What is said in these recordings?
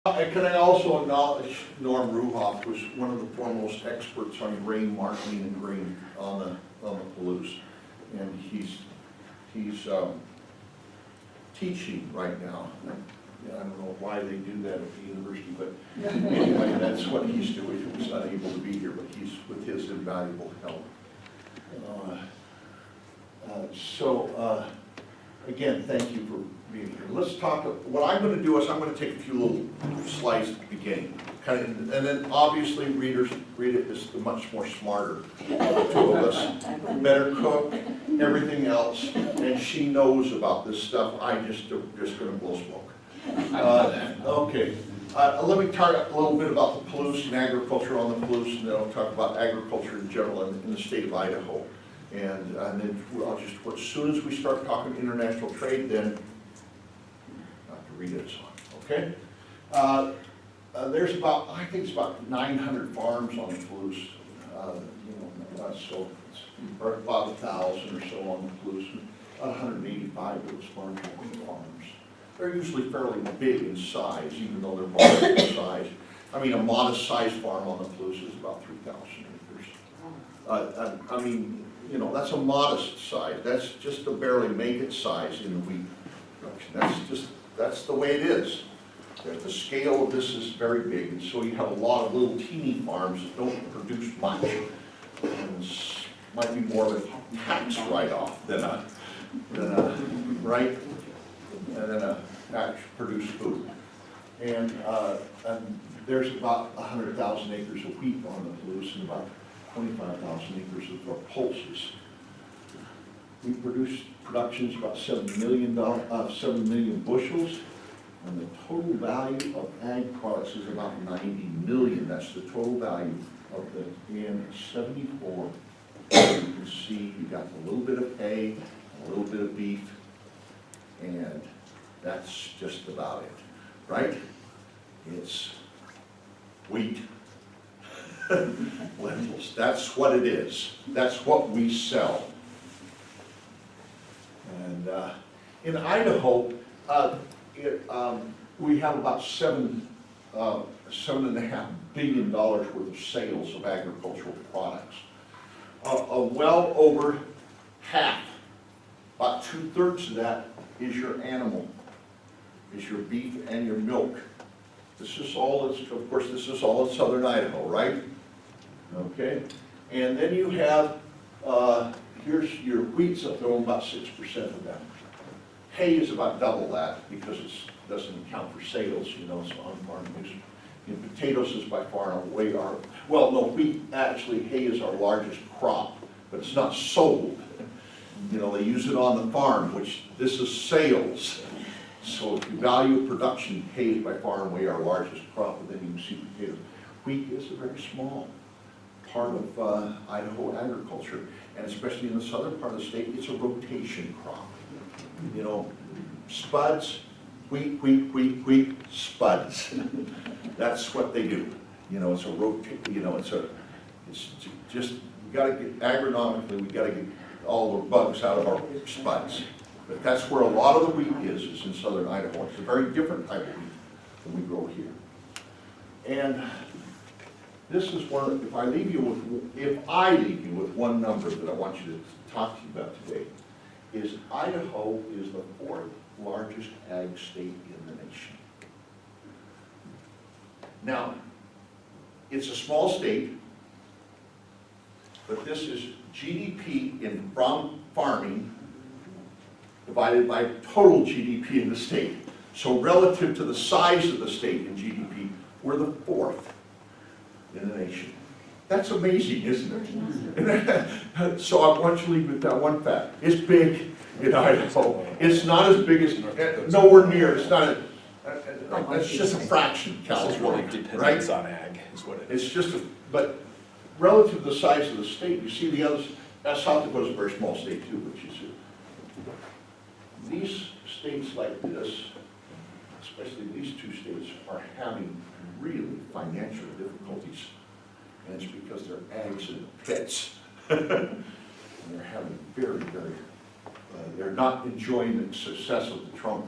Can I also acknowledge Norm Ruhoff was one of the foremost experts on grain marketing and grain on the Palouse. And he's teaching right now. I don't know why they do that at the university, but anyway, that's what he's doing. He was unable to be here, but he's with his invaluable help. Again, thank you for being here. Let's talk, what I'm going to do is I'm going to take a few little slides at the beginning. And then obviously readers read it as the much more smarter of the two of us. Better cook, everything else, and she knows about this stuff. I'm just going to blow smoke. Okay. Let me talk a little bit about the Palouse and agriculture on the Palouse, and then I'll talk about agriculture in general in the state of Idaho. And then I'll just, as soon as we start talking international trade, then not to read it, okay? There's about, I think it's about 900 farms on the Palouse. So it's about 1,000 or so on the Palouse. About 185 of those farms are wheat farms. They're usually fairly big in size, even though they're moderate in size. I mean, a modest-sized farm on the Palouse is about 3,000 acres. I mean, you know, that's a modest size. That's just to barely make it size in the wheat production. That's the way it is. The scale of this is very big, and so you have a lot of little teeny farms that don't produce much. And might be more of a tax write-off than a right, and then actually produce food. And there's about 100,000 acres of wheat on the Palouse and about 25,000 acres of pulses. We production is about 7 million bushels, and the total value of ag products is about 90 million. That's the total value of the N74. You can see you got a little bit of hay, a little bit of beef, and that's just about it, right? It's wheat. Lentils, that's what it is. That's what we sell. And in Idaho, we have about $7.5 billion worth of sales of agricultural products. Well over half, about 2/3 of that is your animal, is your beef and your milk. This is all, of course, this is all in southern Idaho, right? Okay, and then you have, here's your wheat's up there, about 6% of that. Hay is about double that because it doesn't count for sales, you know, it's on-farm use. And potatoes is by far and away our, well, no, wheat, actually, hay is our largest crop, but it's not sold. You know, they use it on the farm, which this is sales. So if you value production, hay is by far and away our largest crop, and then you can see potatoes. Wheat is a very small part of Idaho agriculture, and especially in the southern part of the state, it's a rotation crop. You know, spuds, wheat, spuds. That's what they do. You know, it's a rotate. You know, it's just we got to get agronomically. We got to get all the bugs out of our spuds. But that's where a lot of the wheat is in southern Idaho. It's a very different type of wheat than we grow here. And this is one of, if I leave you with one number that I want you to talk to you about today, is Idaho is the 4th largest ag state in the nation. Now, it's a small state, but this is GDP from farming divided by total GDP in the state. So relative to the size of the state in GDP, we're the 4th in the nation. That's amazing, isn't it? So I want you to leave with that one fact. It's big in Idaho. It's not as big as, nowhere near, it's not, it's just a fraction, California, right? It's on ag, is what it is. It's just, but relative to the size of the state, you see the others, South Dakota is a very small state too, but you see. These states like this, especially these two states, are having really financial difficulties. And it's because they're ags in the pits. And they're having they're not enjoying the success of the Trump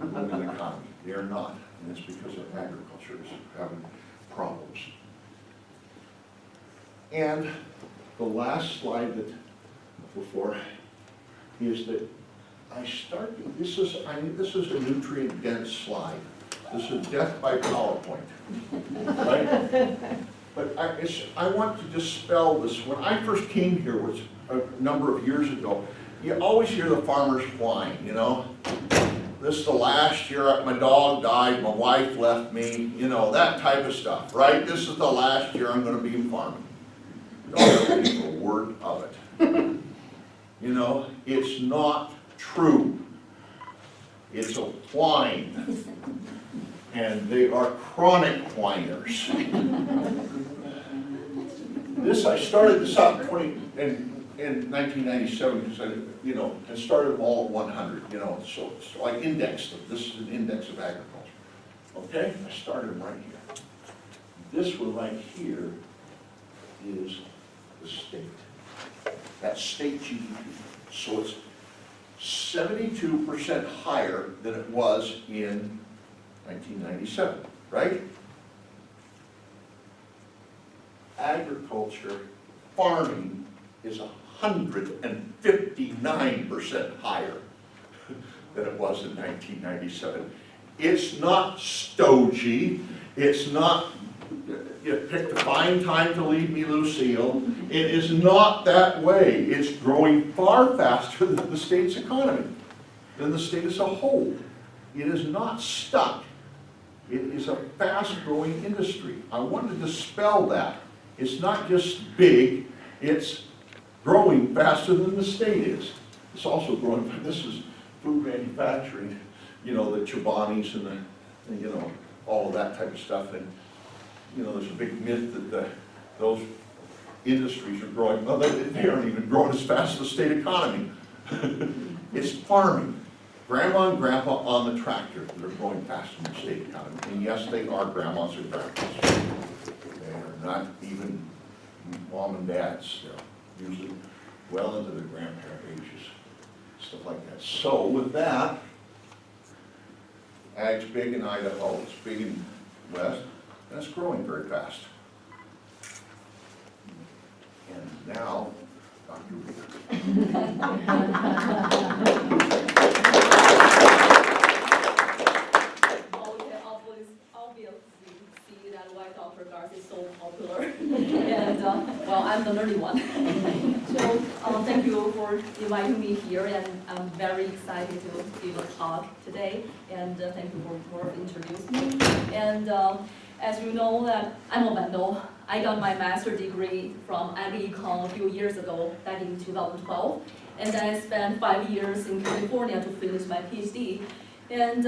economy. They're not. And it's because of agriculture is having problems. And the last slide that before is that I started, this is a nutrient-dense slide. This is death by PowerPoint, right? But I want to dispel this. When I first came here, was a number of years ago, you always hear the farmers whine, you know? This is the last year, my dog died, my wife left me, you know, that type of stuff, right? This is the last year I'm gonna be farming. Don't believe a word of it. You know, it's not true. It's a whine. And they are chronic whiners. I started this out in 1997 because I started them all at 100, so I indexed them. This is an index of agriculture. Okay, I started them right here. This one right here is the state. That's state GDP. So it's 72% higher than it was in 1997, right? Agriculture, farming is 159% higher than it was in 1997. It's not stodgy. It's not, you picked a fine time to leave me, Lucille. It is not that way. It's growing far faster than the state's economy, than the state as a whole. It is not stuck. It is a fast-growing industry. I want to dispel that. It's not just big, it's growing faster than the state is. It's also growing, this is food manufacturing, the Chobani's and all of that type of stuff. And, there's a big myth that those industries are growing. Well, they aren't even growing as fast as the state economy. It's farming. Grandma and grandpa on the tractor that are growing faster than the state economy. And yes, they are grandmas and grandpas. They're not even mom and dads. They're usually well into the grandparent ages, stuff like that. So with that, ag's big in Idaho, it's big in West, and it's growing very fast. And now, Dr. Reeder. Is so popular, and well, I'm the nerdy one. So thank you for inviting me here, and I'm very excited to give a talk today. And thank you for introducing me. And as you know, that I'm a Vandal. I got my master's degree from Ag-Econ a few years ago, back in 2012, and then I spent 5 years in California to finish my PhD. And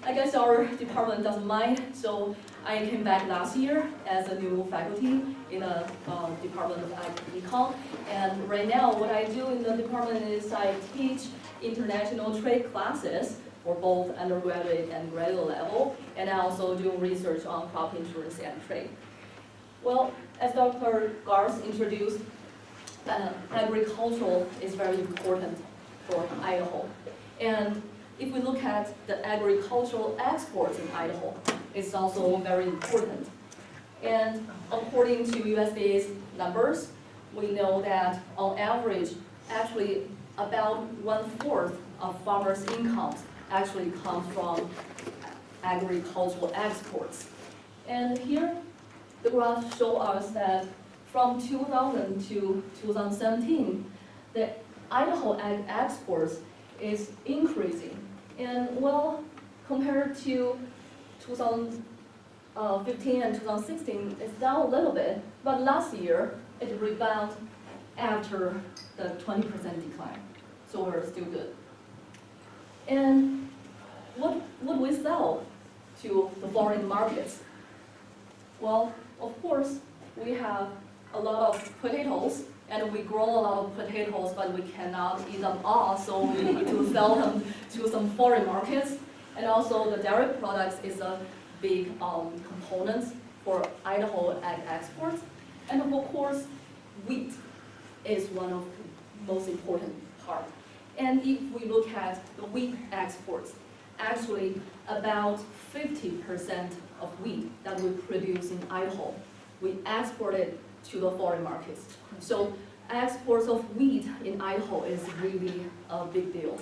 I guess our department doesn't mind, so I came back last year as a new faculty in a department of Ag-Econ. And right now, what I do in the department is I teach international trade classes for both undergraduate and graduate level, and I also do research on crop insurance and trade. Well, as Dr. Garth introduced, agriculture is very important for Idaho. And if we look at the agricultural exports in Idaho, it's also very important. And according to USDA's numbers, we know that on average, actually about 1/4 of farmers' incomes actually comes from agricultural exports. And here, the graph shows us that from 2000 to 2017, the Idaho ag exports is increasing. And well, compared to 2015 and 2016, it's down a little bit, but last year, it rebounded after the 20% decline. So we're still good. And what would we sell to the foreign markets? Well, of course, we have a lot of potatoes, and we grow a lot of potatoes, but we cannot eat them all, so we need to sell them to some foreign markets. And also the dairy products is a big component for Idaho ag exports. And of course, wheat is one of the most important parts. And if we look at the wheat exports, actually about 50% of wheat that we produce in Idaho, we export it to the foreign markets. So exports of wheat in Idaho is really a big deal.